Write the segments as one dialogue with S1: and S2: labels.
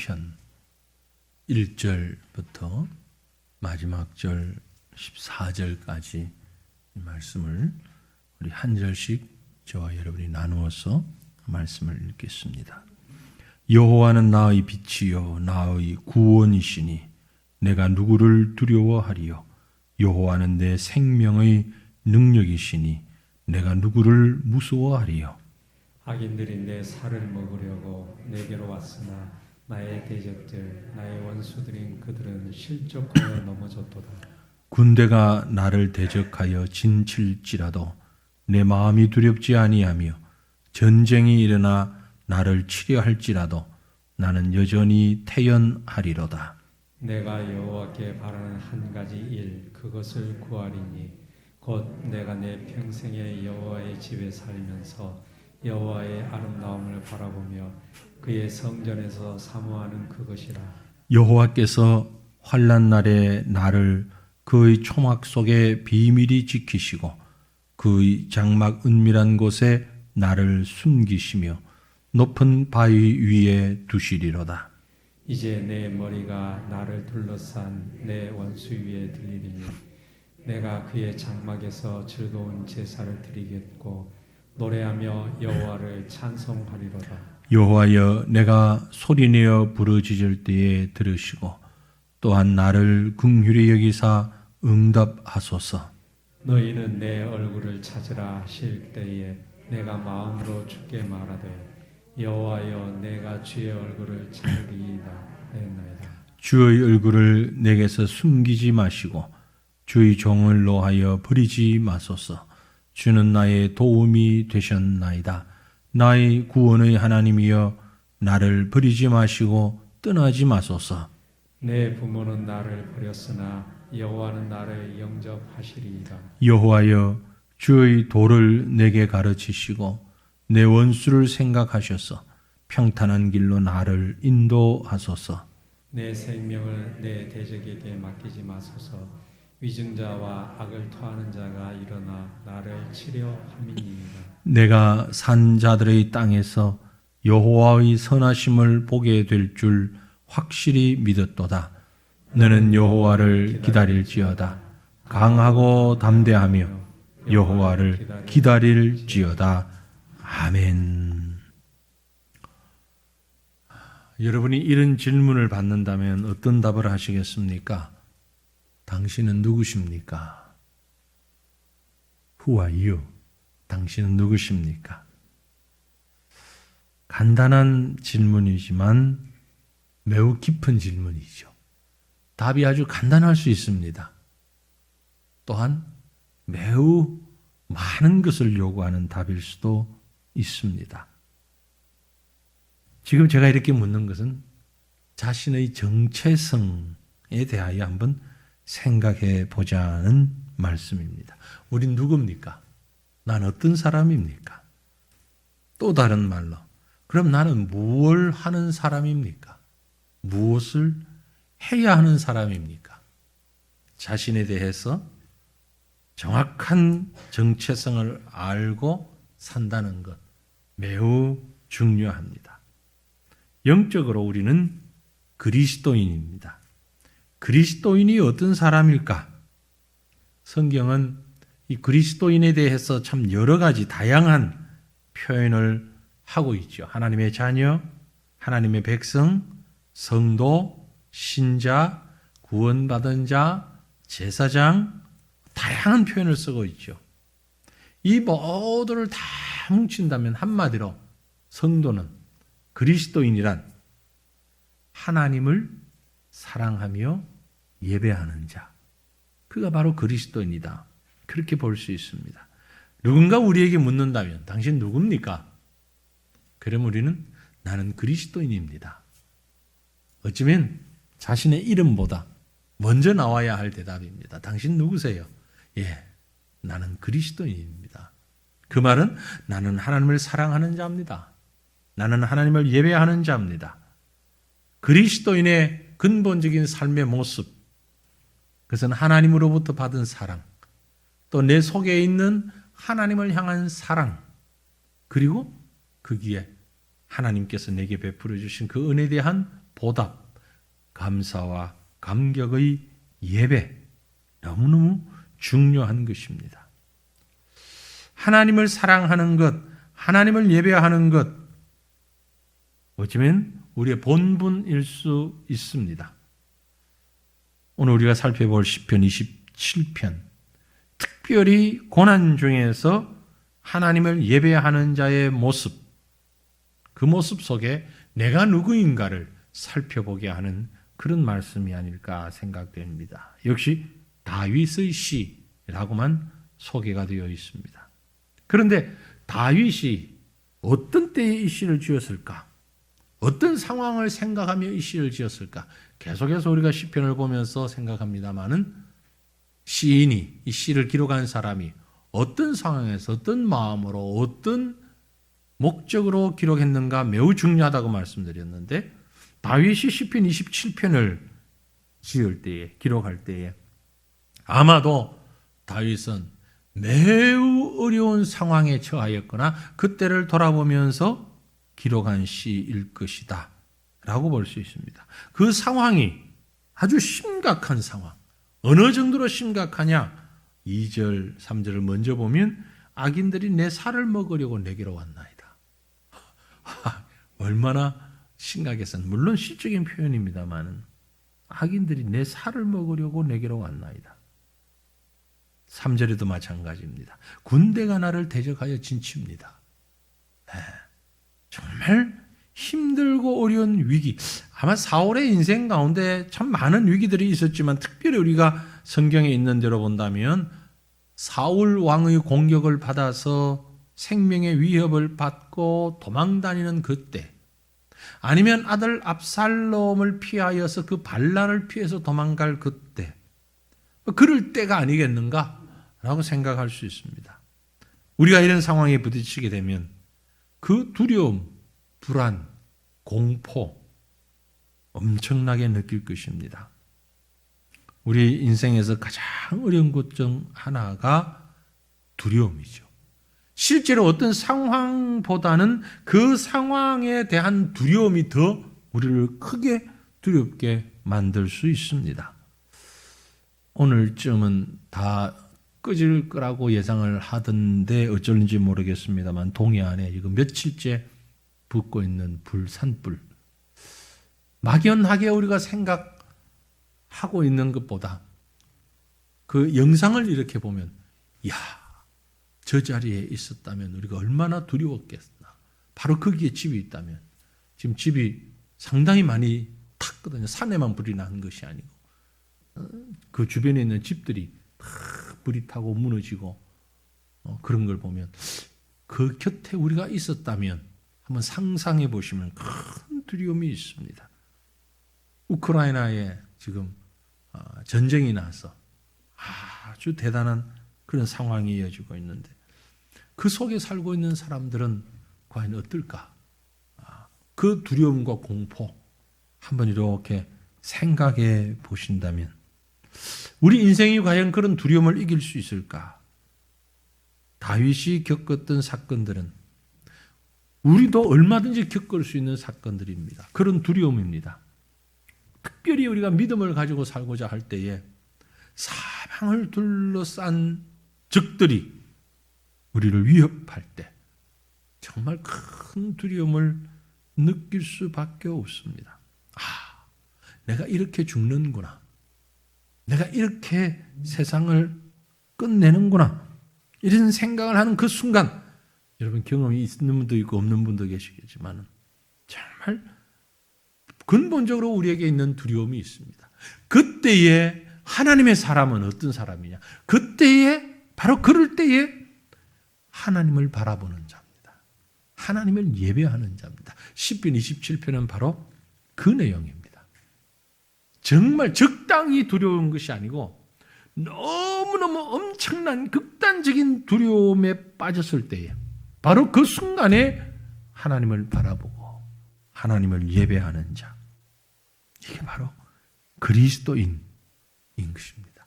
S1: 시편 1절부터 마지막 절 14절까지 이 말씀을 우리 한 절씩 저와 여러분이 나누어서 말씀을 읽겠습니다. 여호와는 나의 빛이요 나의 구원이시니 내가 누구를 두려워하리요. 여호와는 내 생명의 능력이시니 내가 누구를 무서워하리요.
S2: 악인들이 내 살을 먹으려고 내게로 왔으나 나의 대적들 나의 원수들인 그들은 실족하여 넘어졌도다.
S1: 군대가 나를 대적하여 진칠지라도 내 마음이 두렵지 아니하며 전쟁이 일어나 나를 치려 할지라도 나는 여전히 태연하리로다.
S2: 내가 여호와께 바라는 한 가지 일 그것을 구하리니 곧 내가 내 평생에 여호와의 집에 살면서 여호와의 아름다움을 바라보며 그의 성전에서 사모하는 그것이라.
S1: 여호와께서 환난 날에 나를 그의 초막 속에 비밀히 지키시고 그의 장막 은밀한 곳에 나를 숨기시며 높은 바위 위에 두시리로다.
S2: 이제 내 머리가 나를 둘러싼 내 원수 위에 들리리니 내가 그의 장막에서 즐거운 제사를 드리겠고 노래하며 여호와를 찬송하리로다.
S1: 여호와여 내가 소리내어 부르짖을 때에 들으시고 또한 나를 긍휼히 여기사 응답하소서.
S2: 너희는 내 얼굴을 찾으라 하실 때에 내가 마음으로 주께 말하되 여호와여 내가 주의 얼굴을 찾으리이다 하였나이다.
S1: 주의 얼굴을 내게서 숨기지 마시고 주의 종을 노하여 버리지 마소서. 주는 나의 도움이 되셨나이다. 나의 구원의 하나님이여 나를 버리지 마시고 떠나지 마소서.
S2: 내 부모는 나를 버렸으나 여호와는 나를 영접하시리이다.
S1: 여호와여 주의 도를 내게 가르치시고 내 원수를 생각하셔서 평탄한 길로 나를 인도하소서.
S2: 내 생명을 내 대적에게 맡기지 마소서. 위증자와 악을 토하는 자가 일어나 나를 치려 함이니이다.
S1: 내가 산 자들의 땅에서 여호와의 선하심을 보게 될 줄 확실히 믿었도다. 너는 여호와를 기다릴지어다. 강하고 담대하며 여호와를 기다릴지어다. 아멘. 여러분이 이런 질문을 받는다면 어떤 답을 하시겠습니까? 당신은 누구십니까? Who are you? 당신은 누구십니까? 간단한 질문이지만 매우 깊은 질문이죠. 답이 아주 간단할 수 있습니다. 또한 매우 많은 것을 요구하는 답일 수도 있습니다. 지금 제가 이렇게 묻는 것은 자신의 정체성에 대하여 한번 생각해 보자는 말씀입니다. 우린 누굽니까? 난 어떤 사람입니까? 또 다른 말로, 그럼 나는 무엇을 하는 사람입니까? 무엇을 해야 하는 사람입니까? 자신에 대해서 정확한 정체성을 알고 산다는 것 매우 중요합니다. 영적으로 우리는 그리스도인입니다. 그리스도인이 어떤 사람일까? 성경은 이 그리스도인에 대해서 참 여러 가지 다양한 표현을 하고 있죠. 하나님의 자녀, 하나님의 백성, 성도, 신자, 구원받은 자, 제사장, 다양한 표현을 쓰고 있죠. 이 모두를 다 뭉친다면 한마디로 성도는 그리스도인이란 하나님을 사랑하며 예배하는 자. 그가 바로 그리스도인이다. 그렇게 볼 수 있습니다. 누군가 우리에게 묻는다면 당신 누굽니까? 그럼 우리는 나는 그리스도인입니다. 어쩌면 자신의 이름보다 먼저 나와야 할 대답입니다. 당신 누구세요? 예, 나는 그리스도인입니다. 그 말은 나는 하나님을 사랑하는 자입니다. 나는 하나님을 예배하는 자입니다. 그리스도인의 근본적인 삶의 모습, 그것은 하나님으로부터 받은 사랑, 또 내 속에 있는 하나님을 향한 사랑, 그리고 거기에 하나님께서 내게 베풀어 주신 그 은혜에 대한 보답, 감사와 감격의 예배, 너무너무 중요한 것입니다. 하나님을 사랑하는 것, 하나님을 예배하는 것, 어쩌면 우리의 본분일 수 있습니다. 오늘 우리가 살펴볼 시편 27편, 특별히 고난 중에서 하나님을 예배하는 자의 모습, 그 모습 속에 내가 누구인가를 살펴보게 하는 그런 말씀이 아닐까 생각됩니다. 역시 다윗의 시라고만 소개가 되어 있습니다. 그런데 다윗이 어떤 때에 이 시를 지었을까? 어떤 상황을 생각하며 이 시를 지었을까? 계속해서 우리가 시편을 보면서 생각합니다마는 시인이, 이 시를 기록한 사람이 어떤 상황에서 어떤 마음으로 어떤 목적으로 기록했는가 매우 중요하다고 말씀드렸는데, 다윗이 시편 27편을 지을 때에, 기록할 때에 아마도 다윗은 매우 어려운 상황에 처하였거나 그때를 돌아보면서 기록한 시일 것이다 라고 볼 수 있습니다. 그 상황이 아주 심각한 상황, 어느 정도로 심각하냐? 2절, 3절을 먼저 보면 악인들이 내 살을 먹으려고 내게로 왔나이다. 얼마나 심각했어. 물론 시적인 표현입니다만 악인들이 내 살을 먹으려고 내게로 왔나이다. 3절에도 마찬가지입니다. 군대가 나를 대적하여 진칩니다. 네. 정말 힘들고 어려운 위기. 아마 사울의 인생 가운데 참 많은 위기들이 있었지만 특별히 우리가 성경에 있는 대로 본다면 사울 왕의 공격을 받아서 생명의 위협을 받고 도망다니는 그때, 아니면 아들 압살롬을 피하여서 그 반란을 피해서 도망갈 그때, 그럴 때가 아니겠는가라고 생각할 수 있습니다. 우리가 이런 상황에 부딪히게 되면 그 두려움, 불안, 공포 엄청나게 느낄 것입니다. 우리 인생에서 가장 어려운 것 중 하나가 두려움이죠. 실제로 어떤 상황보다는 그 상황에 대한 두려움이 더 우리를 크게 두렵게 만들 수 있습니다. 오늘쯤은 다 꺼질 거라고 예상을 하던데 어쩔는지 모르겠습니다만 동해안에 지금 며칠째 붙고 있는 산불, 막연하게 우리가 생각하고 있는 것보다 그 영상을 이렇게 보면, 야, 저 자리에 있었다면 우리가 얼마나 두려웠겠나. 바로 거기에 집이 있다면. 지금 집이 상당히 많이 탔거든요. 산에만 불이 난 것이 아니고 그 주변에 있는 집들이 다 불이 타고 무너지고 그런 걸 보면 그 곁에 우리가 있었다면 한번 상상해 보시면 큰 두려움이 있습니다. 우크라이나에 지금 전쟁이 나서 아주 대단한 그런 상황이 이어지고 있는데 그 속에 살고 있는 사람들은 과연 어떨까? 그 두려움과 공포 한번 이렇게 생각해 보신다면 우리 인생이 과연 그런 두려움을 이길 수 있을까? 다윗이 겪었던 사건들은 우리도 얼마든지 겪을 수 있는 사건들입니다. 그런 두려움입니다. 특별히 우리가 믿음을 가지고 살고자 할 때에 사방을 둘러싼 적들이 우리를 위협할 때 정말 큰 두려움을 느낄 수밖에 없습니다. 내가 이렇게 죽는구나. 내가 이렇게 세상을 끝내는구나. 이런 생각을 하는 그 순간, 여러분 경험이 있는 분도 있고 없는 분도 계시겠지만 정말 근본적으로 우리에게 있는 두려움이 있습니다. 그때에 하나님의 사람은 어떤 사람이냐? 그때에, 바로 그럴 때에 하나님을 바라보는 자입니다. 하나님을 예배하는 자입니다. 시편 27편은 바로 그 내용입니다. 정말 적당히 두려운 것이 아니고 너무너무 엄청난 극단적인 두려움에 빠졌을 때에 바로 그 순간에 하나님을 바라보고 하나님을 예배하는 자, 이게 바로 그리스도인인 것입니다.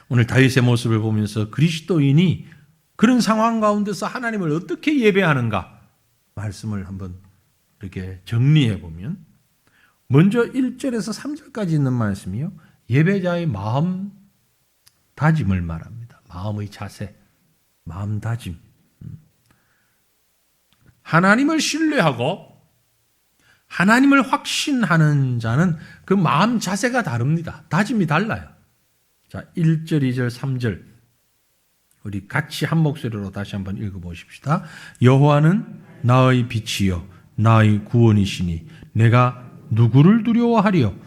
S1: 오늘 다윗의 모습을 보면서 그리스도인이 그런 상황 가운데서 하나님을 어떻게 예배하는가 말씀을 한번 이렇게 정리해 보면 먼저 1절에서 3절까지 있는 말씀이요. 예배자의 마음 다짐을 말합니다. 마음의 자세, 마음 다짐. 하나님을 신뢰하고 하나님을 확신하는 자는 그 마음 자세가 다릅니다. 다짐이 달라요. 자, 1절, 2절, 3절. 우리 같이 한 목소리로 다시 한번 읽어보십시다. 여호와는 나의 빛이요 나의 구원이시니 내가 누구를 두려워하리요?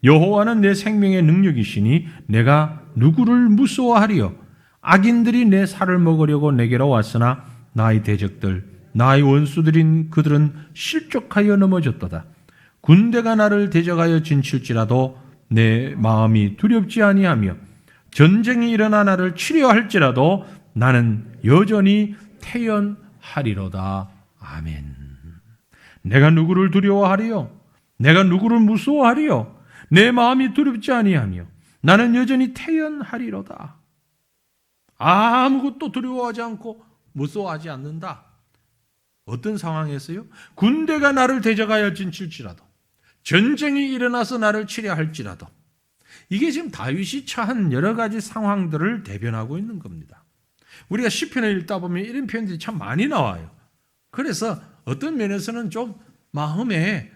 S1: 여호와는 내 생명의 능력이시니 내가 누구를 무서워하리요? 악인들이 내 살을 먹으려고 내게로 왔으나 나의 대적들 나의 원수들인 그들은 실족하여 넘어졌도다. 군대가 나를 대적하여 진칠지라도 내 마음이 두렵지 아니하며 전쟁이 일어나 나를 치려할지라도 나는 여전히 태연하리로다. 아멘. 내가 누구를 두려워하리요? 내가 누구를 무서워하리요? 내 마음이 두렵지 아니하며 나는 여전히 태연하리로다. 아무것도 두려워하지 않고 무서워하지 않는다. 어떤 상황에서요? 군대가 나를 대적하여 진칠지라도, 전쟁이 일어나서 나를 치려 할지라도, 이게 지금 다윗이 처한 여러 가지 상황들을 대변하고 있는 겁니다. 우리가 시편을 읽다 보면 이런 표현들이 참 많이 나와요. 그래서 어떤 면에서는 좀 마음에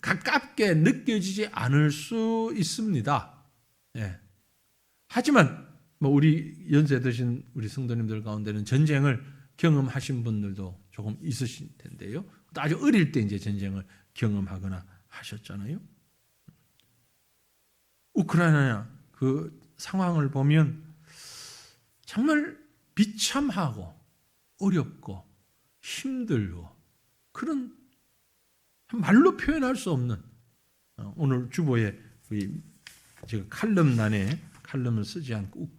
S1: 가깝게 느껴지지 않을 수 있습니다. 하지만 우리 연세 드신 우리 성도님들 가운데는 전쟁을 경험하신 분들도 조금 있으실 텐데요. 아주 어릴 때 이제 전쟁을 경험하거나 하셨잖아요. 우크라이나 그 상황을 보면 정말 비참하고 어렵고 힘들고 그런 말로 표현할 수 없는, 오늘 주보에 우리 제가 칼럼란에 칼럼을 쓰지 않고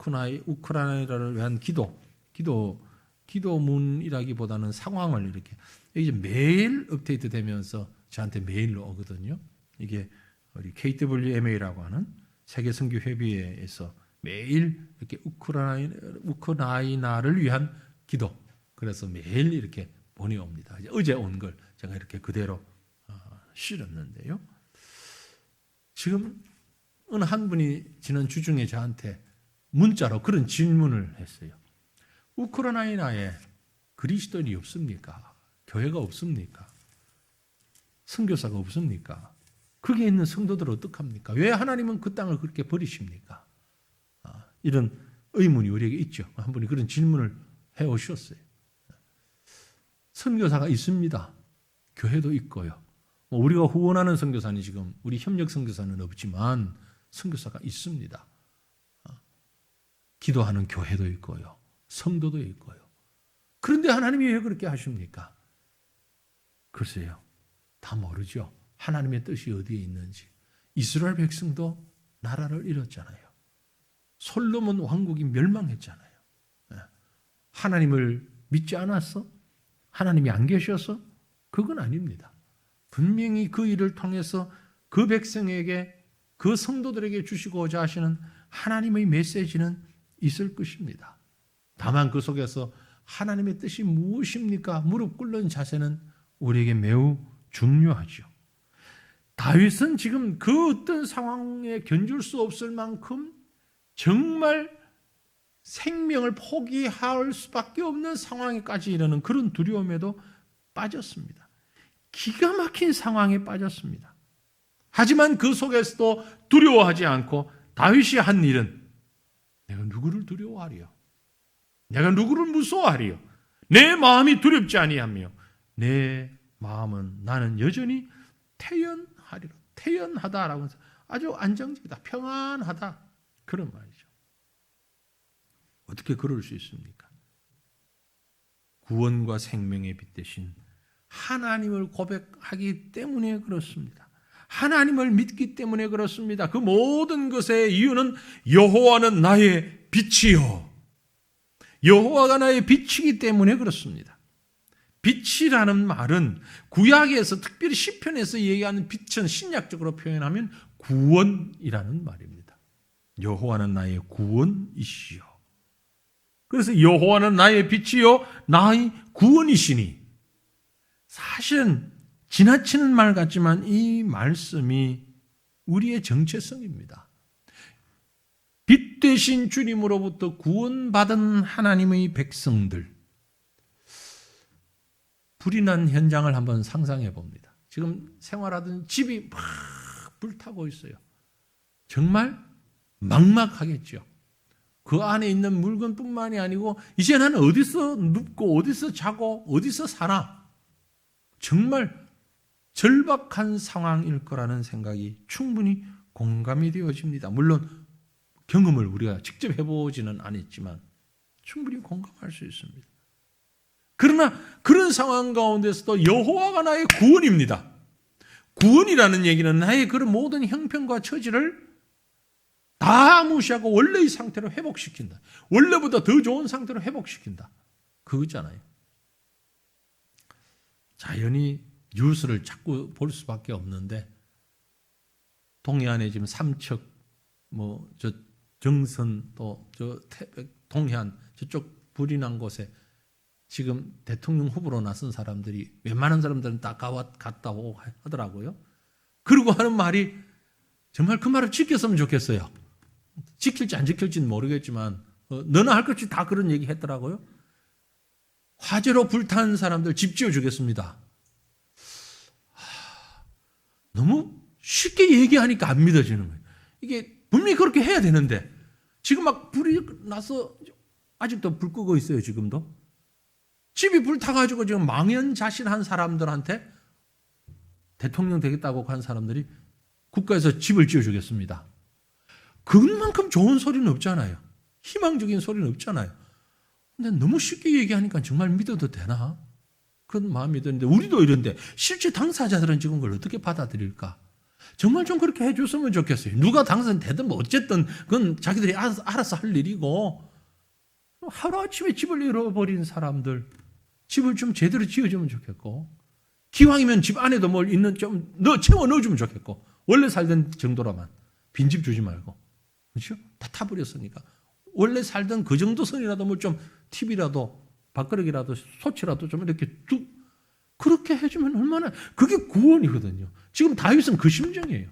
S1: 우크라이나를 위한 기도문이라기보다는 상황을 이렇게 이제 매일 업데이트 되면서 저한테 메일로 오거든요. 이게 우리 KWMA라고 하는 세계 선교 회비회에서 매일 이렇게 우크라이나를 위한 기도, 그래서 매일 이렇게 보내옵니다. 어제 온 걸 제가 이렇게 그대로 실었는데요. 지금 어느 한 분이 지난 주중에 저한테 문자로 그런 질문을 했어요. 우크라이나에 그리스도인이 없습니까? 교회가 없습니까? 선교사가 없습니까? 거기에 있는 성도들은 어떡합니까? 왜 하나님은 그 땅을 그렇게 버리십니까? 이런 의문이 우리에게 있죠. 한 분이 그런 질문을 해오셨어요. 선교사가 있습니다. 교회도 있고요. 우리가 후원하는 선교사는 지금 우리 협력 선교사는 없지만 선교사가 있습니다. 기도하는 교회도 있고요. 성도도 있고요. 그런데 하나님이 왜 그렇게 하십니까? 글쎄요. 다 모르죠. 하나님의 뜻이 어디에 있는지. 이스라엘 백성도 나라를 잃었잖아요. 솔로몬 왕국이 멸망했잖아요. 하나님을 믿지 않았어? 하나님이 안 계셔서? 그건 아닙니다. 분명히 그 일을 통해서 그 백성에게, 그 성도들에게 주시고자 하시는 하나님의 메시지는 있을 것입니다. 다만 그 속에서 하나님의 뜻이 무엇입니까? 무릎 꿇는 자세는 우리에게 매우 중요하죠. 다윗은 지금 그 어떤 상황에 견줄 수 없을 만큼 정말 생명을 포기할 수밖에 없는 상황에까지 이르는 그런 두려움에도 빠졌습니다. 기가 막힌 상황에 빠졌습니다. 하지만 그 속에서도 두려워하지 않고 다윗이 한 일은 내가 누구를 두려워하리요? 내가 누구를 무서워하리요? 내 마음이 두렵지 아니하며 내 마음은 나는 여전히 태연하리라. 태연하다라고 해서 아주 안정적이다. 평안하다. 그런 말이죠. 어떻게 그럴 수 있습니까? 구원과 생명의 빛 대신 하나님을 고백하기 때문에 그렇습니다. 하나님을 믿기 때문에 그렇습니다. 그 모든 것의 이유는 여호와는 나의 빛이요. 여호와가 나의 빛이기 때문에 그렇습니다. 빛이라는 말은 구약에서 특별히 시편에서 얘기하는 빛은 신약적으로 표현하면 구원이라는 말입니다. 여호와는 나의 구원이시요. 그래서 여호와는 나의 빛이요 나의 구원이시니, 사실은 지나치는 말 같지만 이 말씀이 우리의 정체성입니다. 빛 되신 주님으로부터 구원받은 하나님의 백성들, 불이 난 현장을 한번 상상해 봅니다. 지금 생활하던 집이 막 불타고 있어요. 정말 막막하겠죠. 그 안에 있는 물건뿐만이 아니고 이제 나는 어디서 눕고 어디서 자고 어디서 사나, 정말 절박한 상황일 거라는 생각이 충분히 공감이 되어집니다. 물론 경험을 우리가 직접 해보지는 않았지만 충분히 공감할 수 있습니다. 그러나 그런 상황 가운데서도 여호와가 나의 구원입니다. 구원이라는 얘기는 나의 그런 모든 형편과 처지를 다 무시하고 원래의 상태로 회복시킨다. 원래보다 더 좋은 상태로 회복시킨다. 그거잖아요. 자연히 뉴스를 자꾸 볼 수밖에 없는데, 동해안에 지금 삼척, 저 정선, 또 저 동해안 저쪽 불이 난 곳에 지금 대통령 후보로 나선 사람들이, 웬만한 사람들은 다 갔다 오고 하더라고요. 그리고 하는 말이 정말 그 말을 지켰으면 좋겠어요. 지킬지 안 지킬지는 모르겠지만 너나 할 것이 다 그런 얘기 했더라고요. 화재로 불탄 사람들 집 지어주겠습니다. 너무 쉽게 얘기하니까 안 믿어지는 거예요. 이게 분명히 그렇게 해야 되는데 지금 막 불이 나서 아직도 불 끄고 있어요. 지금도 집이 불타가지고 지금 망연자실한 사람들한테 대통령 되겠다고 한 사람들이 국가에서 집을 지어주겠습니다. 그만큼 좋은 소리는 없잖아요. 희망적인 소리는 없잖아요. 근데 너무 쉽게 얘기하니까 정말 믿어도 되나? 그런 마음이 드는데, 우리도 이런데 실제 당사자들은 지금 그걸 어떻게 받아들일까? 정말 좀 그렇게 해줬으면 좋겠어요. 누가 당선되든 뭐 어쨌든 그건 자기들이 알아서 할 일이고, 하루아침에 집을 잃어버린 사람들 집을 좀 제대로 지어주면 좋겠고, 기왕이면 집 안에도 뭘 있는 좀 채워 넣어주면 좋겠고, 원래 살던 정도라만 빈집 주지 말고, 그렇죠? 다 타버렸으니까 원래 살던 그 정도 선이라도 뭐 좀 TV라도 밥그릇이라도 소치라도 좀 이렇게 그렇게 해주면 얼마나, 그게 구원이거든요. 지금 다윗은 그 심정이에요.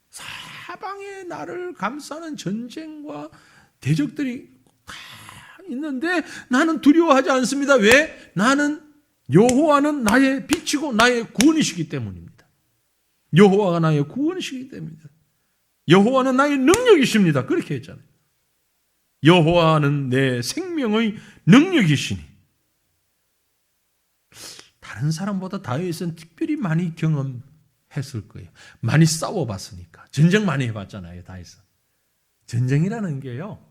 S1: 사방에 나를 감싸는 전쟁과 대적들이 다 있는데 나는 두려워하지 않습니다. 왜? 나는 여호와는 나의 빛이고 나의 구원이시기 때문입니다. 여호와가 나의 구원이시기 때문입니다. 여호와는 나의 능력이십니다. 그렇게 했잖아요. 여호와는 내 생명의 능력이시니. 다른 사람보다 다윗은 특별히 많이 경험했을 거예요. 많이 싸워봤으니까. 전쟁 많이 해봤잖아요. 다윗은. 전쟁이라는 게요,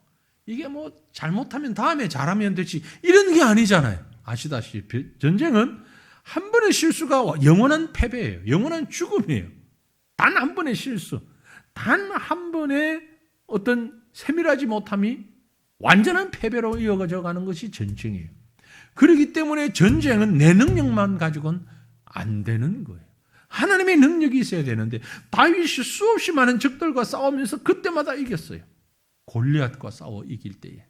S1: 이게 뭐 잘못하면 다음에 잘하면 되지 이런 게 아니잖아요. 아시다시피 전쟁은 한 번의 실수가 영원한 패배예요. 영원한 죽음이에요. 단 한 번의 실수, 단 한 번의 어떤 세밀하지 못함이 완전한 패배로 이어져 가는 것이 전쟁이에요. 그렇기 때문에 전쟁은 내 능력만 가지고는 안 되는 거예요. 하나님의 능력이 있어야 되는데, 다윗이 수없이 많은 적들과 싸우면서 그때마다 이겼어요. 골리앗과 싸워 이길 때에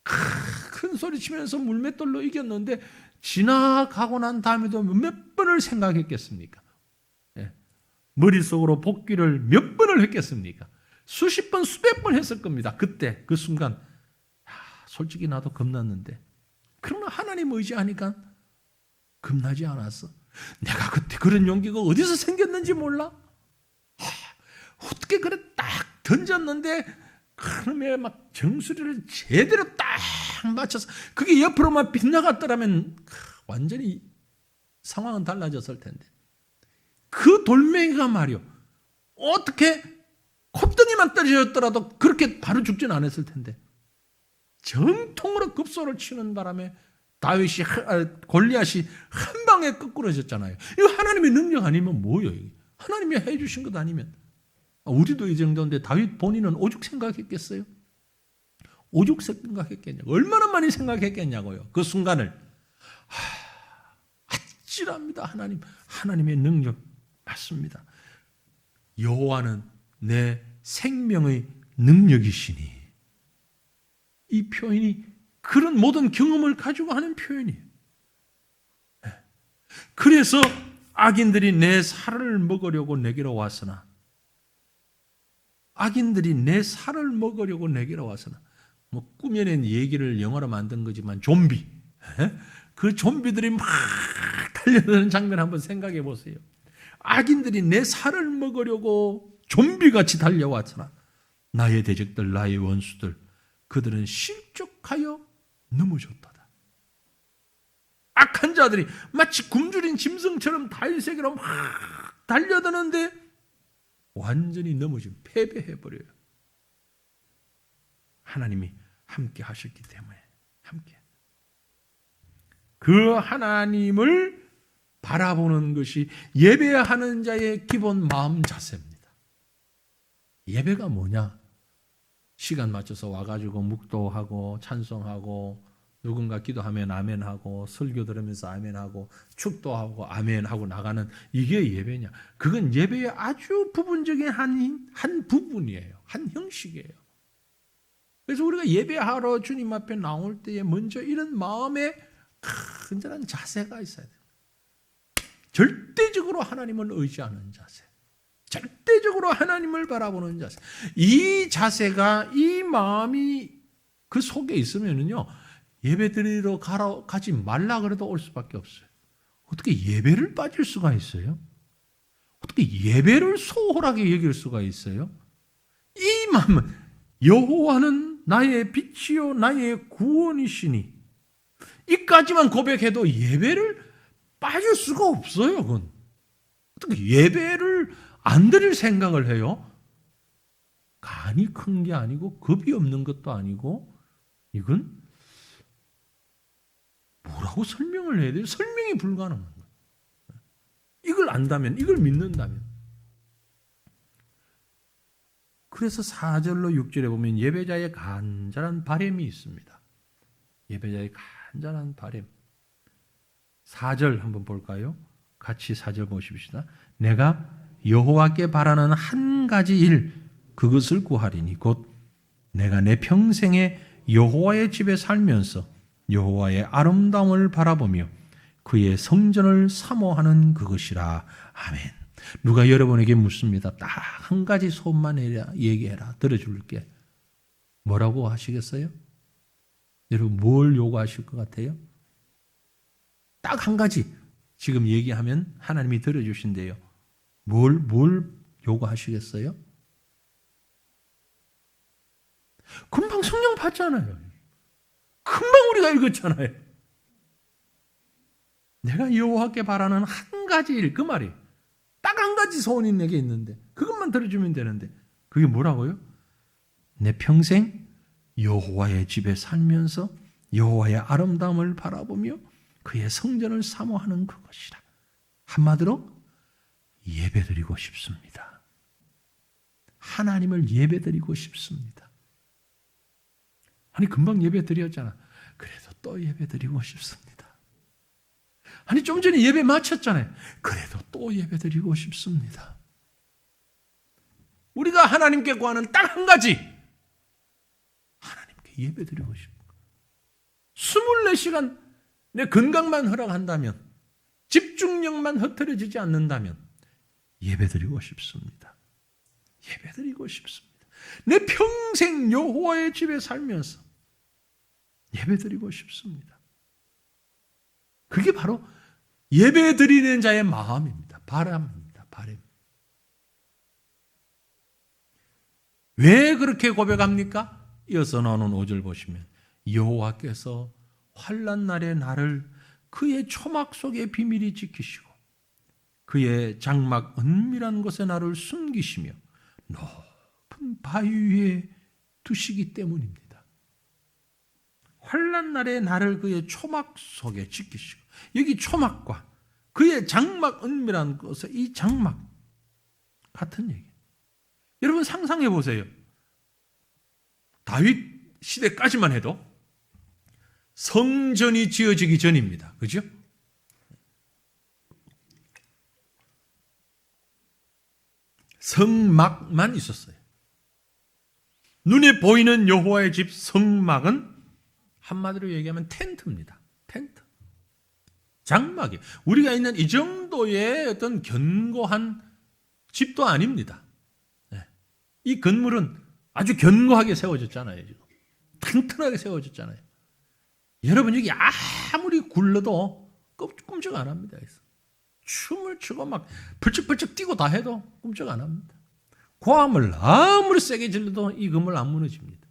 S1: 큰 소리 치면서 물맷돌로 이겼는데, 지나가고 난 다음에도 몇 번을 생각했겠습니까? 머릿속으로 복귀를 몇 번을 했겠습니까? 수십 번, 수백 번 했을 겁니다. 그때, 그 순간. 솔직히 나도 겁났는데. 그러나 하나님 의지하니까 겁나지 않았어. 내가 그때 그런 용기가 어디서 생겼는지 몰라. 어떻게 그래 딱 던졌는데, 그러면 막 정수리를 제대로 딱 맞춰서 그게 옆으로만 빗나갔더라면 완전히 상황은 달라졌을 텐데. 그 돌멩이가 말이요, 어떻게 콧등이만 떨어졌더라도 그렇게 바로 죽지는 않았을 텐데, 정통으로 급소를 치는 바람에 골리앗이 한 방에 끄꾸러졌잖아요. 이거 하나님의 능력 아니면 뭐예요? 하나님이 해주신 것 아니면. 우리도 이 정도인데 다윗 본인은 오죽 생각했겠어요? 오죽 생각했겠냐고. 얼마나 많이 생각했겠냐고요. 그 순간을. 아찔합니다. 하나님의 능력 맞습니다. 여호와는 내 생명의 능력이시니. 이 표현이 그런 모든 경험을 가지고 하는 표현이에요. 그래서 악인들이 내 살을 먹으려고 내게로 왔으나 악인들이 내 살을 먹으려고 내게로 왔으나 뭐 꾸며낸 얘기를 영어로 만든 거지만 좀비 그 좀비들이 막 달려드는 장면 한번 생각해 보세요. 악인들이 내 살을 먹으려고 좀비같이 달려왔으나 나의 대적들 나의 원수들 그들은 실족하여 넘어졌도다. 악한 자들이 마치 굶주린 짐승처럼 달세계로 막 달려드는데 완전히 넘어지면 패배해버려요. 하나님이 함께 하셨기 때문에 함께. 그 하나님을 바라보는 것이 예배하는 자의 기본 마음 자세입니다. 예배가 뭐냐? 시간 맞춰서 와가지고 묵도하고 찬송하고 누군가 기도하면 아멘하고 설교 들으면서 아멘하고 축도하고 아멘하고 나가는 이게 예배냐? 그건 예배의 아주 부분적인 한 부분이에요. 한 형식이에요. 그래서 우리가 예배하러 주님 앞에 나올 때에 먼저 이런 마음의 간절한 자세가 있어야 돼요. 절대적으로 하나님을 의지하는 자세. 절대적으로 하나님을 바라보는 자세. 이 자세가 이 마음이 그 속에 있으면은요. 예배 드리러 가지 말라 그래도 올 수밖에 없어요. 어떻게 예배를 빠질 수가 있어요? 어떻게 예배를 소홀하게 여길 수가 있어요? 이 마음은 여호와는 나의 빛이요 나의 구원이시니 이까지만 고백해도 예배를 빠질 수가 없어요. 그건 어떻게 예배를 안 드릴 생각을 해요? 간이 큰 게 아니고 겁이 없는 것도 아니고 이건 뭐라고 설명을 해야 돼요? 설명이 불가능한 거예요. 이걸 안다면, 이걸 믿는다면. 그래서 4절로 6절에 보면 예배자의 간절한 바람이 있습니다. 예배자의 간절한 바람. 4절 한번 볼까요? 같이 4절 보십시다. 내가 여호와께 바라는 한 가지 일 그것을 구하리니 곧 내가 내 평생에 여호와의 집에 살면서 여호와의 아름다움을 바라보며 그의 성전을 사모하는 그것이라. 아멘. 누가 여러분에게 묻습니다. 딱 한 가지 소원만 해라, 얘기해라. 들어줄게. 뭐라고 하시겠어요? 여러분 뭘 요구하실 것 같아요? 딱 한 가지 지금 얘기하면 하나님이 들어주신대요. 뭘 요구하시겠어요? 금방 성령 받잖아요. 금방 우리가 읽었잖아요. 내가 여호와께 바라는 한 가지 일, 그 말이 딱 한 가지 소원이 내게 있는데 그것만 들어주면 되는데 그게 뭐라고요? 내 평생 여호와의 집에 살면서 여호와의 아름다움을 바라보며 그의 성전을 사모하는 그것이라. 한마디로 예배드리고 싶습니다. 하나님을 예배드리고 싶습니다. 아니 금방 예배드렸잖아. 그래도 또 예배드리고 싶습니다. 아니 좀 전에 예배 마쳤잖아요. 그래도 또 예배드리고 싶습니다. 우리가 하나님께 구하는 딱 한 가지. 하나님께 예배드리고 싶습니다. 24시간 내 건강만 허락한다면, 집중력만 흐트러지지 않는다면 예배드리고 싶습니다. 예배드리고 싶습니다. 내 평생 여호와의 집에 살면서 예배드리고 싶습니다. 그게 바로 예배드리는 자의 마음입니다. 바람입니다. 바람. 왜 그렇게 고백합니까? 이어서 나오는 5절 보시면 여호와께서 환난 날에 나를 그의 초막 속에 비밀히 지키시고 그의 장막 은밀한 곳에 나를 숨기시며 높은 바위 위에 두시기 때문입니다. 환난 날에 나를 그의 초막 속에 지키시고 여기 초막과 그의 장막 은밀한 곳에 이 장막 같은 얘기. 여러분 상상해 보세요. 다윗 시대까지만 해도 성전이 지어지기 전입니다. 그죠? 성막만 있었어요. 눈에 보이는 여호와의 집 성막은 한마디로 얘기하면 텐트입니다. 텐트. 장막에. 우리가 있는 이 정도의 어떤 견고한 집도 아닙니다. 이 건물은 아주 견고하게 세워졌잖아요. 지금. 튼튼하게 세워졌잖아요. 여러분 여기 아무리 굴러도 꿈쩍 안 합니다. 춤을 추고 막 벌쩍벌쩍 뛰고 다 해도 꿈쩍 안 합니다. 고함을 아무리 세게 질러도 이 건물 안 무너집니다.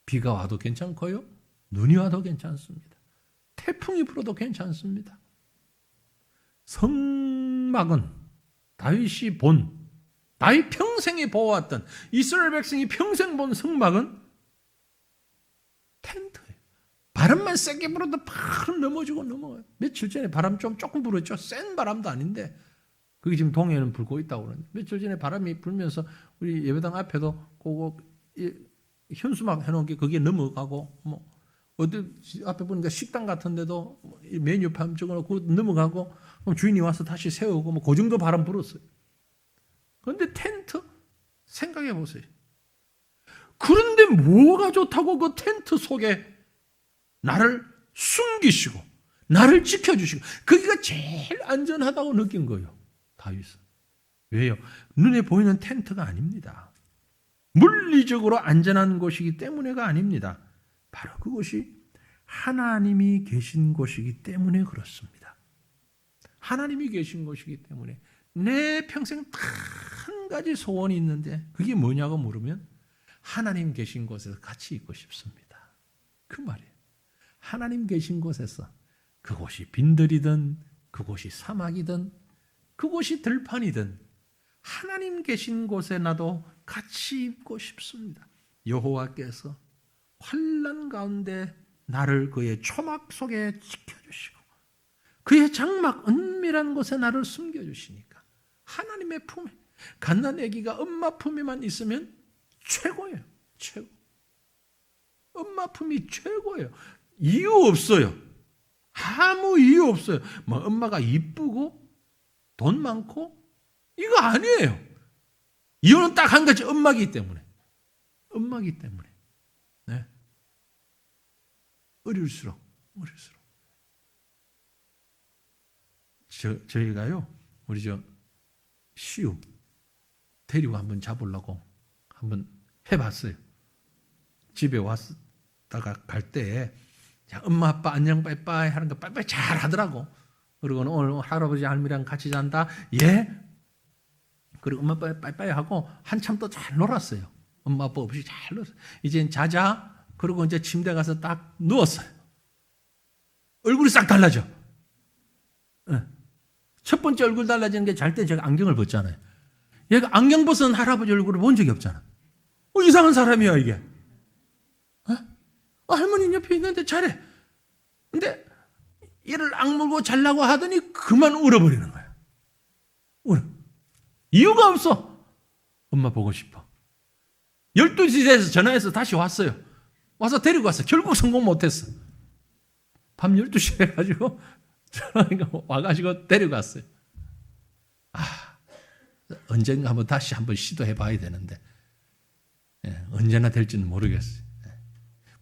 S1: 비가 와도 괜찮고요. 눈이 와도 괜찮습니다. 태풍이 불어도 괜찮습니다. 성막은 다윗이 다윗 평생에 보아왔던 이스라엘 백성이 평생 본 성막은 텐트예요. 바람만 세게 불어도 바로 넘어지고 넘어가요. 며칠 전에 바람 조금 불었죠. 센 바람도 아닌데 그게 지금 동해는 불고 있다고 그러는데 며칠 전에 바람이 불면서 우리 예배당 앞에도 그거 현수막 해놓은 게 거기에 넘어가고 뭐 어디 앞에 보니까 식당 같은 데도 메뉴판 적어놓고 넘어가고 주인이 와서 다시 세우고 뭐 그 정도 바람 불었어요. 그런데 텐트 생각해 보세요. 그런데 뭐가 좋다고 그 텐트 속에 나를 숨기시고 나를 지켜주시고 거기가 제일 안전하다고 느낀 거예요. 다윗은. 왜요? 눈에 보이는 텐트가 아닙니다. 물리적으로 안전한 곳이기 때문에가 아닙니다. 바로 그곳이 하나님이 계신 곳이기 때문에 그렇습니다. 하나님이 계신 곳이기 때문에 내 평생 한 가지 소원이 있는데 그게 뭐냐고 물으면 하나님 계신 곳에서 같이 있고 싶습니다. 그 말이에요. 하나님 계신 곳에서 그곳이 빈들이든 그곳이 사막이든 그곳이 들판이든 하나님 계신 곳에 나도 같이 있고 싶습니다. 여호와께서 환난 가운데 나를 그의 초막 속에 지켜주시고 그의 장막 은밀한 곳에 나를 숨겨주시니까 하나님의 품에 갓난 아기가 엄마 품에만 있으면 최고예요. 최고. 엄마 품이 최고예요. 이유 없어요. 아무 이유 없어요. 뭐 엄마가 이쁘고 돈 많고 이거 아니에요. 이유는 딱 한 가지 엄마기 때문에. 엄마기 때문에. 네. 어릴수록. 저희가요, 우리 시우 데리고 한번 잡으려고 한번 해봤어요. 집에 왔다가 갈 때, 엄마, 아빠 안녕, 빠이빠이 하는 거 빠이빠이 잘 하더라고. 그리고 오늘 할아버지, 할머니랑 같이 잔다. 예? 그리고 엄마, 아빠 빠이빠이 하고 한참 또 잘 놀았어요. 엄마, 아빠 없이 잘 놀았어요. 이제 자자. 그리고 이제 침대 가서 딱 누웠어요. 얼굴이 싹 달라져. 네. 첫 번째 얼굴 달라지는 게 잘 때 제가 안경을 벗잖아요. 얘가 안경 벗은 할아버지 얼굴을 본 적이 없잖아. 이상한 사람이야, 이게. 할머니 옆에 있는데 잘해. 근데 얘를 악물고 잘라고 하더니 그만 울어버리는 거야. 울어. 이유가 없어. 엄마 보고 싶어. 12시 돼서 전화해서 다시 왔어요. 와서 데리고 왔어. 결국 성공 못했어. 밤 12시에 해가지고 전화가 와가지고 데리고 왔어요. 언젠가 다시 한번 시도해 봐야 되는데 언제나 될지는 모르겠어요.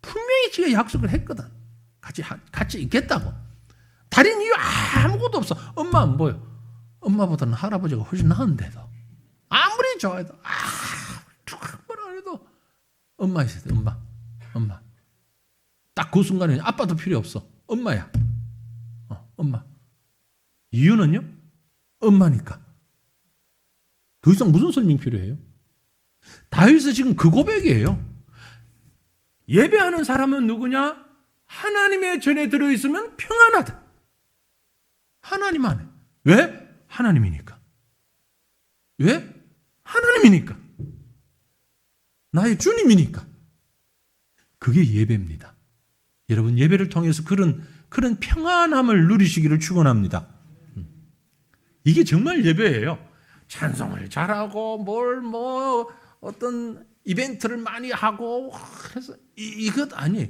S1: 분명히 지가 약속을 했거든. 같이 있겠다고. 다른 이유 아무것도 없어. 엄마 안 보여. 엄마보다는 할아버지가 훨씬 나은데도 아무리 좋아해도 뭐라 해도 엄마 있어야 돼. 엄마. 딱 그 순간에 아빠도 필요 없어. 엄마야. 엄마. 이유는요? 엄마니까. 더 이상 무슨 설명이 필요해요? 다윗은 지금 그 고백이에요. 예배하는 사람은 누구냐? 하나님의 전에 들어있으면 평안하다. 하나님 안에. 왜? 하나님이니까. 왜? 하나님이니까. 나의 주님이니까. 그게 예배입니다. 여러분 예배를 통해서 그런 평안함을 누리시기를 축원합니다. 이게 정말 예배예요. 찬송을 잘하고 어떤 이벤트를 많이 하고 그래서 이것 아니에요.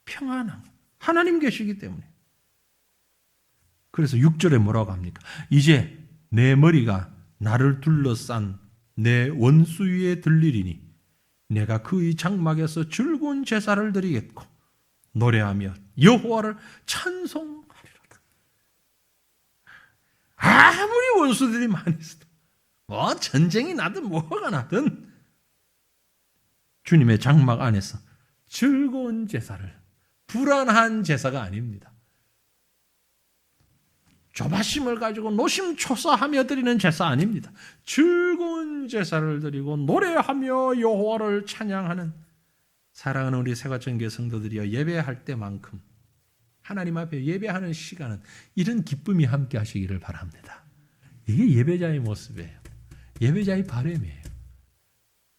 S1: 평안함. 하나님 계시기 때문에. 그래서 6절에 뭐라고 합니까? 이제 내 머리가 나를 둘러싼 내 원수 위에 들리리니 내가 그의 장막에서 즐거운 제사를 드리겠고 노래하며 여호와를 찬송하리로다. 아무리 원수들이 많이 있어도 뭐 전쟁이 나든 뭐가 나든 주님의 장막 안에서 즐거운 제사를, 불안한 제사가 아닙니다. 조바심을 가지고 노심초사하며 드리는 제사 아닙니다. 즐거운 제사를 드리고 노래하며 여호와를 찬양하는, 사랑하는 우리 새과천교회 성도들이여, 예배할 때만큼 하나님 앞에 예배하는 시간은 이런 기쁨이 함께 하시기를 바랍니다. 이게 예배자의 모습이에요. 예배자의 바람이에요.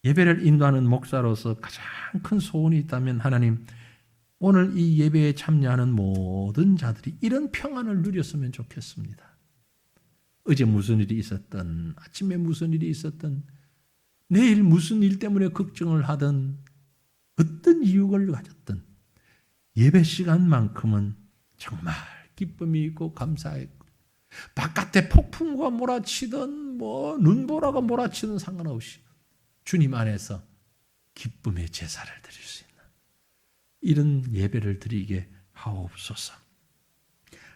S1: 예배를 인도하는 목사로서 가장 큰 소원이 있다면, 하나님, 오늘 이 예배에 참여하는 모든 자들이 이런 평안을 누렸으면 좋겠습니다. 어제 무슨 일이 있었든, 아침에 무슨 일이 있었든, 내일 무슨 일 때문에 걱정을 하든, 어떤 이유를 가졌든 예배 시간만큼은 정말 기쁨이 있고 감사했고, 바깥에 폭풍과 몰아치든 뭐 눈보라가 몰아치든 상관없이 주님 안에서 기쁨의 제사를 드릴 수 있는 이런 예배를 드리게 하옵소서.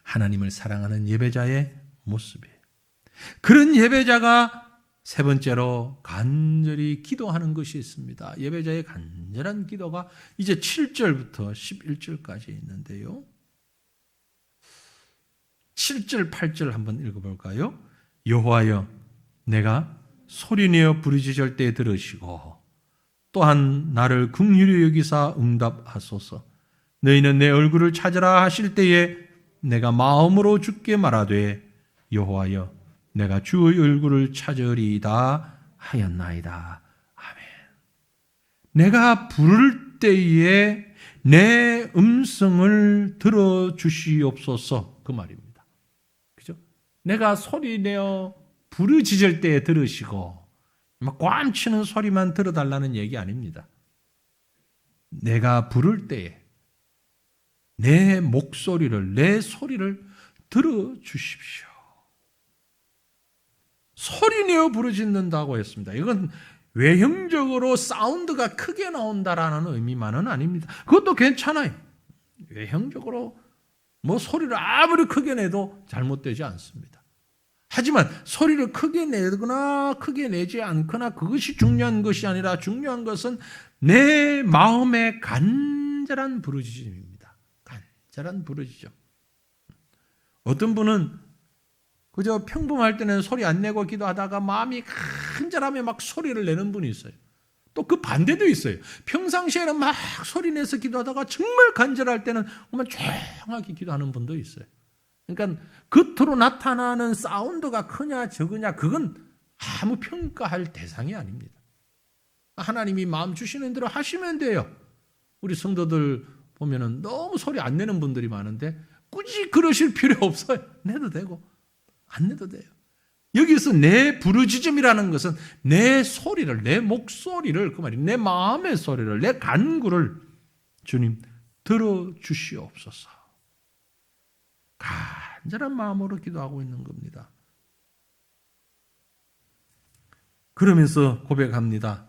S1: 하나님을 사랑하는 예배자의 모습이에요. 그런 예배자가 세 번째로 간절히 기도하는 것이 있습니다. 예배자의 간절한 기도가 이제 7절부터 11절까지 있는데요. 7절, 8절 한번 읽어볼까요? 여호와여, 내가 소리내어 부르짖을 때 들으시고 또한 나를 긍휼히 여기사 응답하소서. 너희는 내 얼굴을 찾으라 하실 때에 내가 마음으로 주께 말하되 여호와여, 내가 주의 얼굴을 찾으리이다 하였나이다. 아멘. 내가 부를 때에 내 음성을 들어주시옵소서, 그 말입니다. 그죠? 내가 소리내어 부르짖을 때에 들으시고 막 꽝치는 소리만 들어달라는 얘기 아닙니다. 내가 부를 때에 내 목소리를, 내 소리를 들어주십시오. 소리내어 부르짖는다고 했습니다. 이건 외형적으로 사운드가 크게 나온다라는 의미만은 아닙니다. 그것도 괜찮아요. 외형적으로 뭐 소리를 아무리 크게 내도 잘못되지 않습니다. 하지만 소리를 크게 내거나 크게 내지 않거나 그것이 중요한 것이 아니라, 중요한 것은 내 마음의 간절한 부르짖음입니다. 간절한 부르짖음. 어떤 분은 그저 평범할 때는 소리 안 내고 기도하다가 마음이 간절하면 막 소리를 내는 분이 있어요. 또 그 반대도 있어요. 평상시에는 막 소리 내서 기도하다가 정말 간절할 때는 정말 조용하게 기도하는 분도 있어요. 그러니까 겉으로 나타나는 사운드가 크냐 적으냐, 그건 아무 평가할 대상이 아닙니다. 하나님이 마음 주시는 대로 하시면 돼요. 우리 성도들 보면은 너무 소리 안 내는 분들이 많은데 굳이 그러실 필요 없어요. 내도 되고 안 내도 돼요. 여기서 내 부르짖음이라는 것은 내 소리를, 내 목소리를, 그 말이 내 마음의 소리를, 내 간구를 주님 들어주시옵소서. 간절한 마음으로 기도하고 있는 겁니다. 그러면서 고백합니다.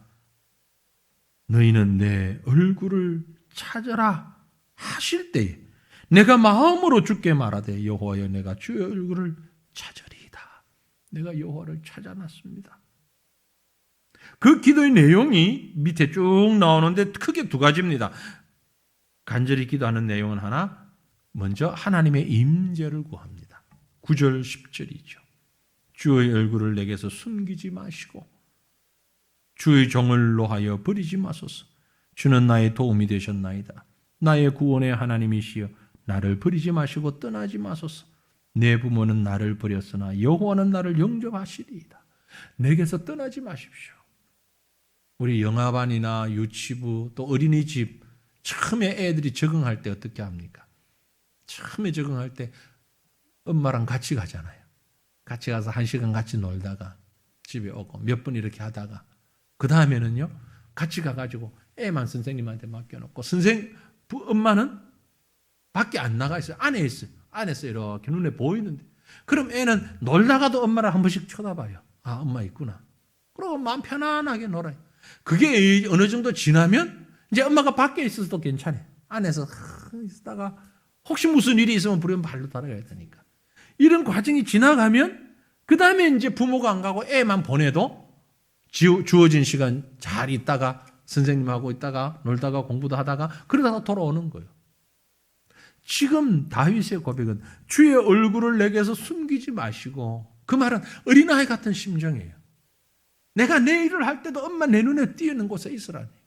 S1: 너희는 내 얼굴을 찾으라 하실 때에 내가 마음으로 주께 말하되 여호와여, 내가 주의 얼굴을 찾으리이다. 내가 여호와를 찾아놨습니다. 그 기도의 내용이 밑에 쭉 나오는데 크게 두 가지입니다. 간절히 기도하는 내용은 하나, 먼저 하나님의 임재를 구합니다. 9절 10절이죠. 주의 얼굴을 내게서 숨기지 마시고 주의 종을 노하여 버리지 마소서. 주는 나의 도움이 되셨나이다. 나의 구원의 하나님이시여, 나를 버리지 마시고 떠나지 마소서. 내 부모는 나를 버렸으나 여호와는 나를 영접하시리이다. 내게서 떠나지 마십시오. 우리 영화반이나 유치부 또 어린이집 처음에 애들이 적응할 때 어떻게 합니까? 처음에 적응할 때 엄마랑 같이 가잖아요. 같이 가서 1시간 같이 놀다가 집에 오고 몇 분 이렇게 하다가 그 다음에는요, 같이 가가지고 애만 선생님한테 맡겨놓고 엄마는 밖에 안 나가 있어요. 안에 있어요. 안에서 이렇게 눈에 보이는데, 그럼 애는 놀다가도 엄마를 한 번씩 쳐다봐요. 아, 엄마 있구나. 그러고 마음 편안하게 놀아요. 그게 어느 정도 지나면 이제 엄마가 밖에 있어도 괜찮아요. 안에서 있다가 혹시 무슨 일이 있으면 부르면 발로 따라가야 되니까. 이런 과정이 지나가면 그 다음에 이제 부모가 안 가고 애만 보내도 주어진 시간 잘 있다가 선생님하고 있다가 놀다가 공부도 하다가 그러다가 돌아오는 거예요. 지금 다윗의 고백은 주의 얼굴을 내게서 숨기지 마시고, 그 말은 어린아이 같은 심정이에요. 내가 내 일을 할 때도 엄마 내 눈에 띄는 곳에 있으라는 얘기예요.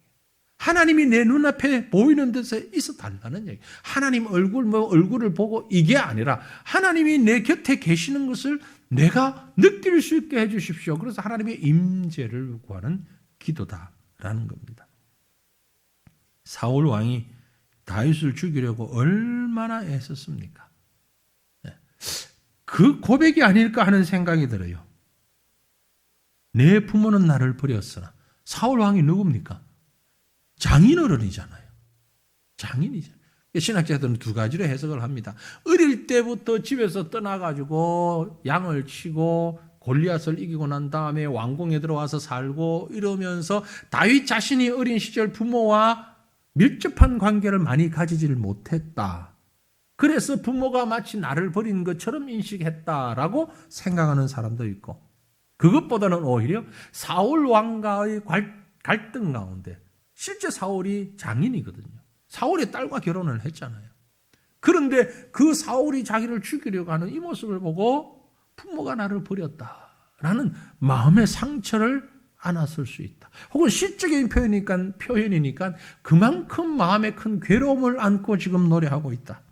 S1: 하나님이 내 눈앞에 보이는 데서 있어 달라는 얘기예요. 하나님 얼굴을 보고 이게 아니라 하나님이 내 곁에 계시는 것을 내가 느낄 수 있게 해 주십시오. 그래서 하나님의 임재를 구하는 기도다라는 겁니다. 사울 왕이 다윗을 죽이려고 얼마나 애썼습니까? 그 고백이 아닐까 하는 생각이 들어요. 내 부모는 나를 버렸으나. 사울 왕이 누굽니까? 장인 어른이잖아요. 장인이잖아요. 신학자들은 두 가지로 해석을 합니다. 어릴 때부터 집에서 떠나가지고 양을 치고 골리앗을 이기고 난 다음에 왕궁에 들어와서 살고 이러면서 다윗 자신이 어린 시절 부모와 밀접한 관계를 많이 가지질 못했다. 그래서 부모가 마치 나를 버린 것처럼 인식했다라고 생각하는 사람도 있고, 그것보다는 오히려 사울 왕과의 갈등 가운데, 실제 사울이 장인이거든요. 사울의 딸과 결혼을 했잖아요. 그런데 그 사울이 자기를 죽이려고 하는 이 모습을 보고 부모가 나를 버렸다라는 마음의 상처를 안았을 수 있다. 혹은 시적인 표현이니까 그만큼 마음에 큰 괴로움을 안고 지금 노래하고 있다.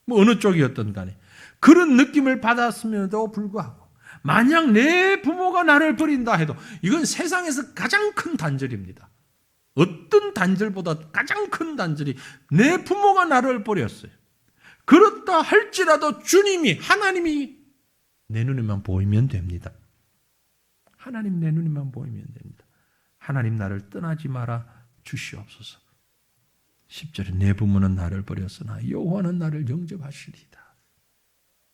S1: 뭐 어느 쪽이었든 간에 그런 느낌을 받았음에도 불구하고, 만약 내 부모가 나를 버린다 해도 이건 세상에서 가장 큰 단절입니다. 어떤 단절보다 가장 큰 단절이 내 부모가 나를 버렸어요. 그렇다 할지라도 주님이, 하나님이 내 눈에만 보이면 됩니다. 하나님 내 눈에만 보이면 됩니다. 하나님 나를 떠나지 마라 주시옵소서. 10절에 내 부모는 나를 버렸으나 여호와는 나를 영접하시리이다.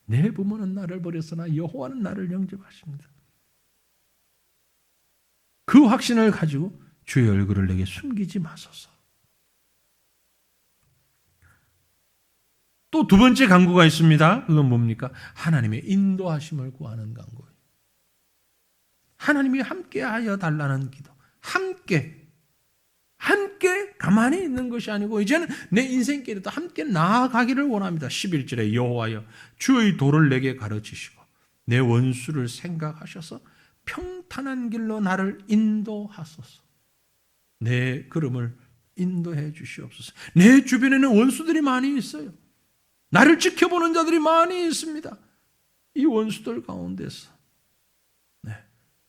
S1: 내 부모는 나를 버렸으나 여호와는 나를 영접하십니다. 그 확신을 가지고 주의 얼굴을 내게 숨기지 마소서. 또 두 번째 간구가 있습니다. 그건 뭡니까? 하나님의 인도하심을 구하는 간구예요. 하나님이 함께하여 달라는 기도. 함께 가만히 있는 것이 아니고 이제는 내 인생길에도 함께 나아가기를 원합니다. 11절에 여호와여 주의 도를 내게 가르치시고 내 원수를 생각하셔서 평탄한 길로 나를 인도하소서. 내 걸음을 인도해 주시옵소서. 내 주변에는 원수들이 많이 있어요. 나를 지켜보는 자들이 많이 있습니다. 이 원수들 가운데서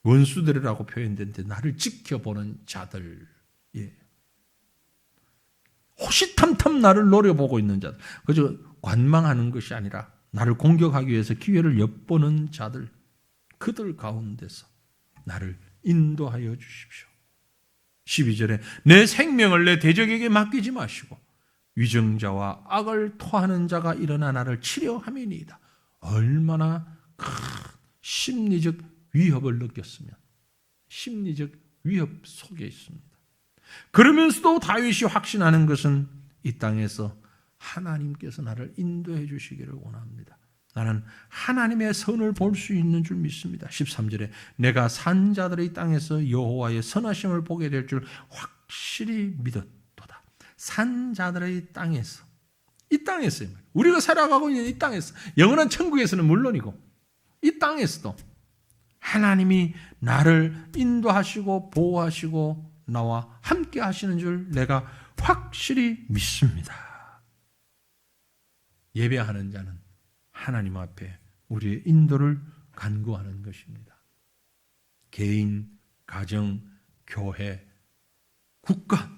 S1: 원수들이라고 표현된데 나를 지켜보는 자들, 호시탐탐 나를 노려보고 있는 자들, 그저 관망하는 것이 아니라 나를 공격하기 위해서 기회를 엿보는 자들, 그들 가운데서 나를 인도하여 주십시오. 12절에 내 생명을 내 대적에게 맡기지 마시고 위정자와 악을 토하는 자가 일어나 나를 치려함이니이다. 얼마나 큰 심리적 위협을 느꼈으면, 심리적 위협 속에 있습니다. 그러면서도 다윗이 확신하는 것은 이 땅에서 하나님께서 나를 인도해 주시기를 원합니다. 나는 하나님의 선을 볼 수 있는 줄 믿습니다. 13절에 내가 산 자들의 땅에서 여호와의 선하심을 보게 될 줄 확실히 믿었도다. 산 자들의 땅에서, 이 땅에서요. 우리가 살아가고 있는 이 땅에서, 영원한 천국에서는 물론이고 이 땅에서도 하나님이 나를 인도하시고 보호하시고 나와 함께 하시는 줄 내가 확실히 믿습니다. 예배하는 자는 하나님 앞에 우리의 인도를 간구하는 것입니다. 개인, 가정, 교회, 국가,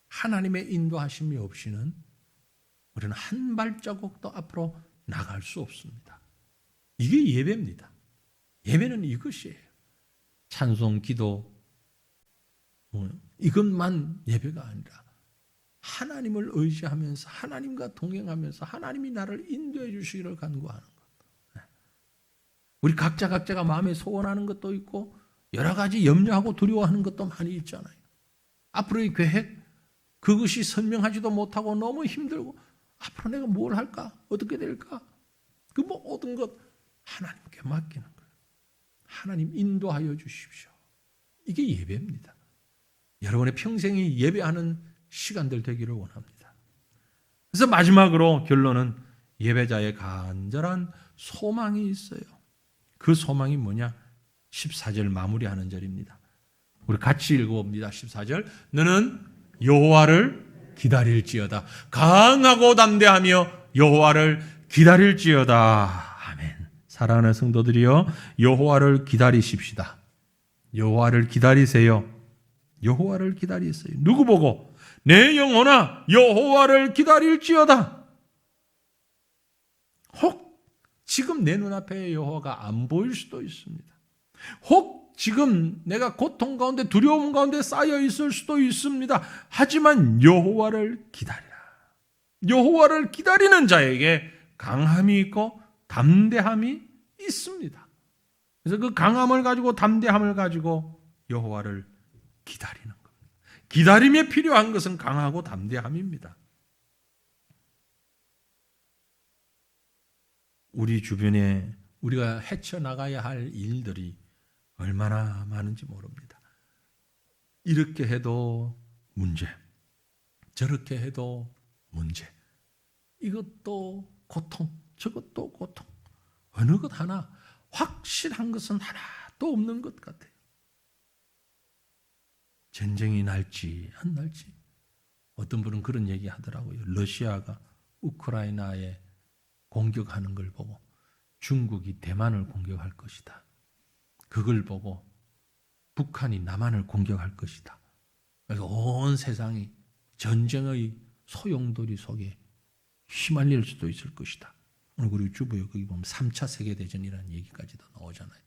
S1: 하나님의 인도하심이 없이는 우리는 한 발자국도 앞으로 나갈 수 없습니다. 이게 예배입니다. 예배는 이것이에요. 찬송, 기도, 이것만 예배가 아니라 하나님을 의지하면서 하나님과 동행하면서 하나님이 나를 인도해 주시기를 간구하는 것. 우리 각자가 마음에 소원하는 것도 있고 여러 가지 염려하고 두려워하는 것도 많이 있잖아요. 앞으로의 계획, 그것이 선명하지도 못하고 너무 힘들고 앞으로 내가 뭘 할까? 어떻게 될까? 그 모든 것 하나님께 맡기는 거예요. 하나님 인도하여 주십시오. 이게 예배입니다. 여러분의 평생이 예배하는 시간들 되기를 원합니다. 그래서 마지막으로 결론은 예배자의 간절한 소망이 있어요. 그 소망이 뭐냐? 14절 마무리하는 절입니다. 우리 같이 읽어봅니다. 14절. 너는 여호와를 기다릴지어다. 강하고 담대하며 여호와를 기다릴지어다. 아멘. 사랑하는 성도들이여, 여호와를 기다리십시다. 여호와를 기다리세요. 여호와를 기다리세요. 누구 보고? 내 영혼아 여호와를 기다릴지어다. 혹 지금 내 눈앞에 여호와가 안 보일 수도 있습니다. 혹 지금 내가 고통 가운데 두려움 가운데 쌓여 있을 수도 있습니다. 하지만 여호와를 기다리라. 여호와를 기다리는 자에게 강함이 있고 담대함이 있습니다. 그래서 그 강함을 가지고 담대함을 가지고 여호와를 기다리는 겁니다. 기다림에 필요한 것은 강하고 담대함입니다. 우리 주변에 우리가 헤쳐나가야 할 일들이 얼마나 많은지 모릅니다. 이렇게 해도 문제, 저렇게 해도 문제, 이것도 고통, 저것도 고통, 어느 것 하나 확실한 것은 하나도 없는 것 같아요. 전쟁이 날지 안 날지. 어떤 분은 그런 얘기 하더라고요. 러시아가 우크라이나에 공격하는 걸 보고 중국이 대만을 공격할 것이다. 그걸 보고 북한이 남한을 공격할 것이다. 그래서 온 세상이 전쟁의 소용돌이 속에 휘말릴 수도 있을 것이다. 오늘 우리 주부에 거기 보면 3차 세계대전이라는 얘기까지도 나오잖아요.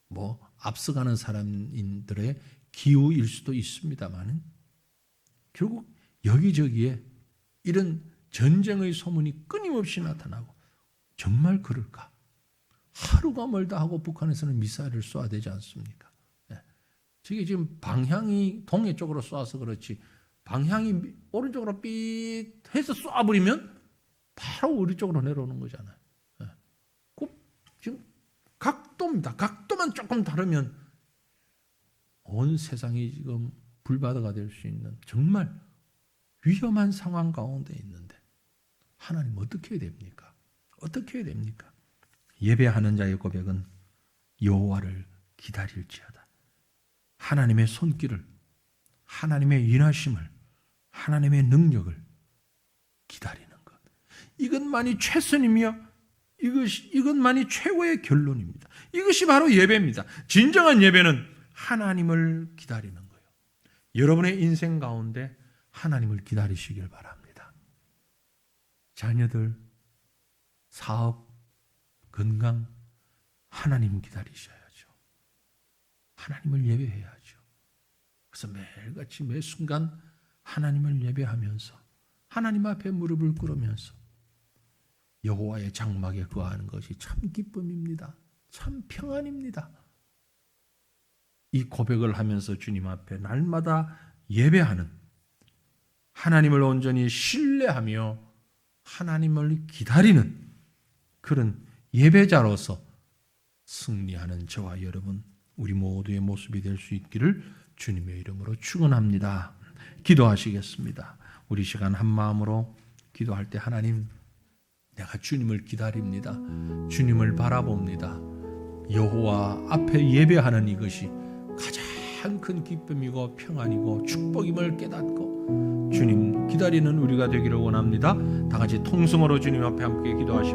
S1: 뭐 앞서가는 사람들의 기우일 수도 있습니다만 결국 여기저기에 이런 전쟁의 소문이 끊임없이 나타나고 정말 그럴까? 하루가 멀다 하고 북한에서는 미사일을 쏘아야 되지 않습니까? 저게 지금 방향이 동해 쪽으로 쏘아서 그렇지 방향이 오른쪽으로 삐 해서 쏘아버리면 바로 우리 쪽으로 내려오는 거잖아요. 그 지금 각도입니다. 각도만 조금 다르면 온 세상이 지금 불바다가 될 수 있는 정말 위험한 상황 가운데 있는데 하나님 어떻게 해야 됩니까? 어떻게 해야 됩니까? 예배하는 자의 고백은 여호와를 기다릴지어다. 하나님의 손길을, 하나님의 인하심을, 하나님의 능력을 기다리는 것. 이것만이 최선이며 이것만이 최고의 결론입니다. 이것이 바로 예배입니다. 진정한 예배는 하나님을 기다리는 거예요. 여러분의 인생 가운데 하나님을 기다리시길 바랍니다. 자녀들, 사업, 건강, 하나님 기다리셔야죠. 하나님을 예배해야죠. 그래서 매일같이 매 순간 하나님을 예배하면서 하나님 앞에 무릎을 꿇으면서 여호와의 장막에 거하는 것이 참 기쁨입니다. 참 평안입니다. 이 고백을 하면서 주님 앞에 날마다 예배하는 하나님을 온전히 신뢰하며 하나님을 기다리는 그런 예배자로서 승리하는 저와 여러분 우리 모두의 모습이 될 수 있기를 주님의 이름으로 축원합니다. 기도하시겠습니다. 우리 시간 한 마음으로 기도할 때 하나님 내가 주님을 기다립니다. 주님을 바라봅니다. 여호와 앞에 예배하는 이것이 가장 큰 기쁨이고 평안이고 축복임을 깨닫고 주님 기다리는 우리가 되기를 원합니다. 다 같이 통성으로 주님 앞에 함께 기도하시겠습니다.